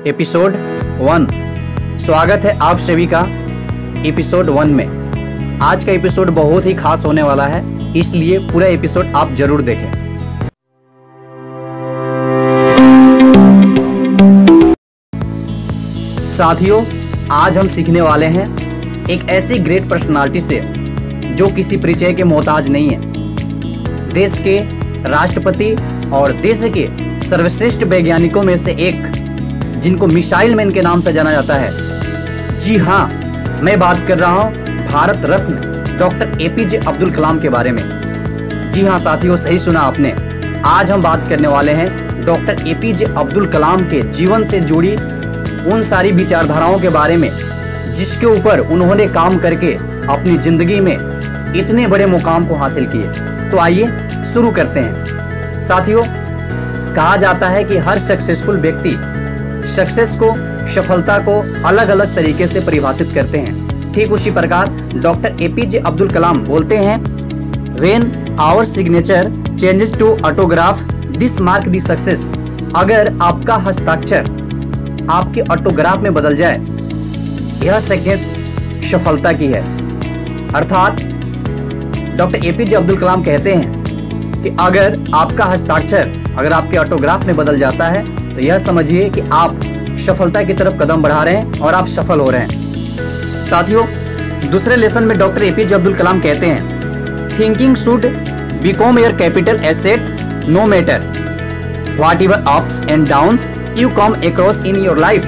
Episode 1। स्वागत है आप सभी का एपिसोड 1 में। आज का एपिसोड बहुत ही खास होने वाला है, इसलिए पूरा एपिसोड आप जरूर देखें। साथियों, आज हम सीखने वाले हैं एक ऐसी ग्रेट पर्सनालिटी से जो किसी परिचय के मोहताज नहीं है। देश के राष्ट्रपति और देश के सर्वश्रेष्ठ वैज्ञानिकों में से एक, जिनको मिसाइल मैन के नाम से जाना जाता है। जी हाँ, मैं बात कर रहा हूँ भारत रत्न डॉक्टर एपीजे अब्दुल कलाम के बारे में। जी हाँ साथियों, सही सुना आपने। आज हम बात करने वाले हैं डॉक्टर एपीजे अब्दुल कलाम के जीवन से जुड़ी उन सारी विचारधाराओं के बारे में जिसके ऊपर उन्होंने काम करके अपनी जिंदगी में इतने बड़े मुकाम को हासिल किए। तो आइए शुरू करते हैं। साथियों, कहा जाता है कि हर सक्सेसफुल व्यक्ति सक्सेस को, सफलता को अलग अलग तरीके से परिभाषित करते हैं। ठीक उसी प्रकार डॉक्टर एपीजे अब्दुल कलाम बोलते हैं, when our signature changes to autograph this mark the success. अगर आपका हस्ताक्षर आपके ऑटोग्राफ में बदल जाए, यह संकेत सफलता की है। अर्थात डॉक्टर एपीजे अब्दुल कलाम कहते हैं कि अगर आपका हस्ताक्षर अगर आपके ऑटोग्राफ में बदल जाता है तो यह समझिए कि आप सफलता की तरफ कदम बढ़ा रहे हैं और आप सफल हो रहे हैं। साथियों, दूसरे लेसन में डॉक्टर एपीजे अब्दुल कलाम कहते हैं, thinking should become your capital asset no matter whatever ups and downs you come across in your life.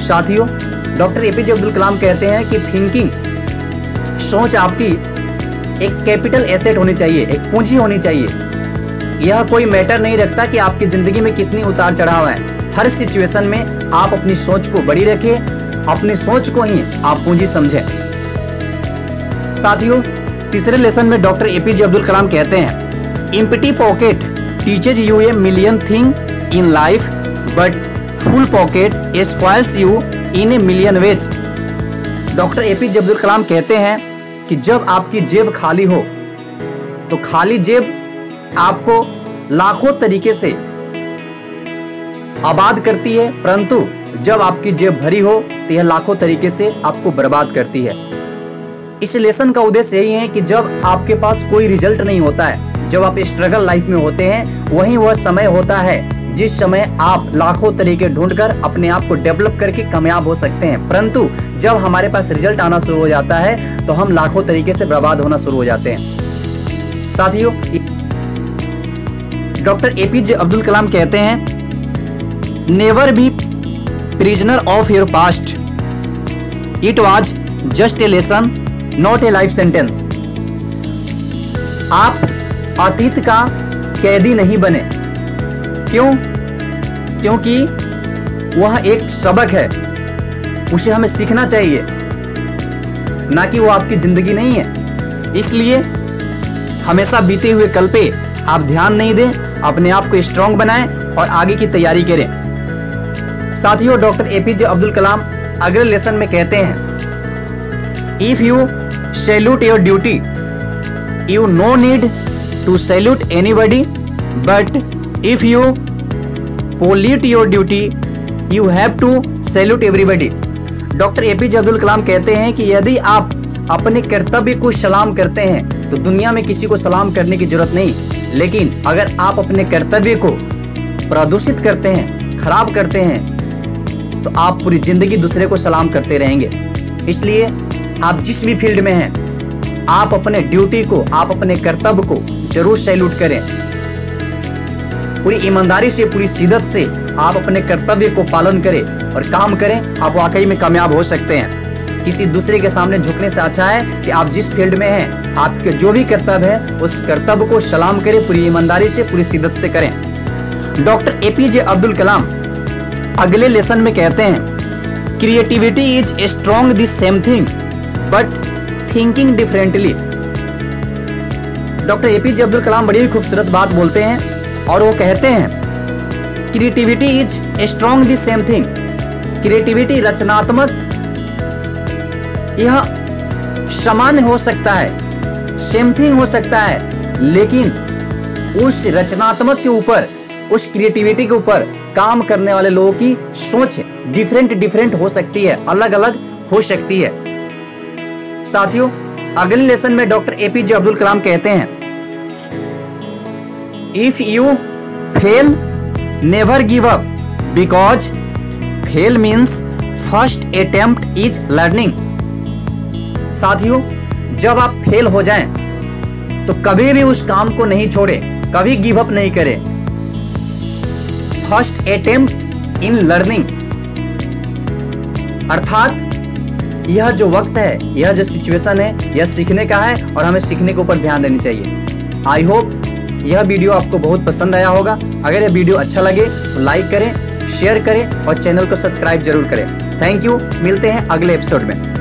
साथियों, डॉक्टर एपीजे अब्दुल कलाम कहते हैं कि थिंकिंग, सोच आपकी एक कैपिटल एसेट होनी चाहिए, एक पूंजी होनी चाहिए। यह कोई मैटर नहीं रखता कि आपकी जिंदगी में कितनी उतार चढ़ाव है। हर सिचुएशन में आप अपनी सोच को बड़ी रखिए, अपनी सोच को ही आप पूंजी समझें। साथियों, तीसरे लेसन में डॉक्टर एपीजे अब्दुल कलाम कहते हैं, empty pocket teaches you a million thing in life but full pocket spoils you in a million ways. Doctor APJ Abdul Kalam कहते हैं कि जब आपकी जेब खाली हो तो खाली जेब आपको लाखों तरीके से आबाद करती है, परंतु जब आपकी जेब भरी हो तो यह लाखों तरीके से आपको बर्बाद करती है। इस लेसन का उद्देश्य यही है कि जब आपके पास कोई रिजल्ट नहीं होता है, जब आप स्ट्रगल लाइफ में होते हैं, वही वह समय होता है जिस समय आप लाखों तरीके ढूंढकर अपने आप को डेवलप करके कामयाब हो सकते हैं। परंतु जब हमारे पास रिजल्ट आना शुरू हो जाता है तो हम लाखों तरीके से बर्बाद होना शुरू हो जाते हैं। साथियों, डॉक्टर एपीजे अब्दुल कलाम कहते हैं, never be prisoner of your past, it was just a lesson not a life sentence. आप अतीत का कैदी नहीं बने। क्यों? क्योंकि वह एक सबक है, उसे हमें सीखना चाहिए, ना कि वो आपकी जिंदगी नहीं है। इसलिए हमेशा बीते हुए कल पे आप ध्यान नहीं दें, अपने आप को स्ट्रांग बनाएं और आगे की तैयारी करें। साथियों, डॉक्टर एपीजे अब्दुल कलाम अगले लेसन में कहते हैं, if you salute your duty you no need to salute anybody, but if you pollute your duty you have to salute everybody. Doctor APJ Abdul Kalam कहते हैं कि यदि आप अपने कर्तव्य को सलाम करते हैं तो दुनिया में किसी को सलाम करने की जरूरत नहीं, लेकिन अगर आप अपने कर्तव्य को प्रदूषित करते हैं, खराब करते हैं, तो आप पूरी जिंदगी दूसरे को सलाम करते रहेंगे। इसलिए आप जिस भी फील्ड में हैं, आप अपने ड्यूटी को, आप अपने कर्तव्य को जरूर सैल्यूट करें। पूरी ईमानदारी से, पूरी शिद्दत से आप अपने कर्तव्य को पालन करें और काम करें, आप वाकई में कामयाब हो सकते हैं। किसी दूसरे के सामने झुकने से अच्छा है कि आप जिस फील्ड में हैं, आपके जो भी कर्तव्य है उस कर्तव्य को सलाम करें, पूरी ईमानदारी से, पूरी शिद्दत से करें। डॉक्टर एपीजे अब्दुल कलाम अगले लेसन में कहते हैं, creativity is strong the same thing but thinking differently. Doctor APJ Abdul Kalam बड़ी ही खूबसूरत बात बोलते हैं और वो कहते हैं, creativity is strong the same thing. Creativity, रचनात्मक, यह समान हो सकता है, सेम थिंग हो सकता है, लेकिन उस रचनात्मक के ऊपर, उस क्रिएटिविटी के ऊपर काम करने वाले लोगों की सोच डिफरेंट हो सकती है, अलग अलग हो सकती है। साथियों, अगले लेसन में डॉक्टर एपीजे अब्दुल कलाम कहते हैं, if you fail never give up because fail means first attempt is learning. साथियों, जब आप फेल हो जाएं तो कभी भी उस काम को नहीं छोड़े, कभी गिव अप नहीं करें। फर्स्ट अटेम्प्ट इन लर्निंग, अर्थात यह जो वक्त है, यह जो सिचुएशन है, यह सीखने का है और हमें सीखने के ऊपर ध्यान देनी चाहिए। आई होप यह वीडियो आपको बहुत पसंद आया होगा। अगर यह वीडियो अच्छा लगे तो लाइक करें, शेयर करें और चैनल को सब्सक्राइब जरूर करें। थैंक यू, मिलते हैं अगले एपिसोड में।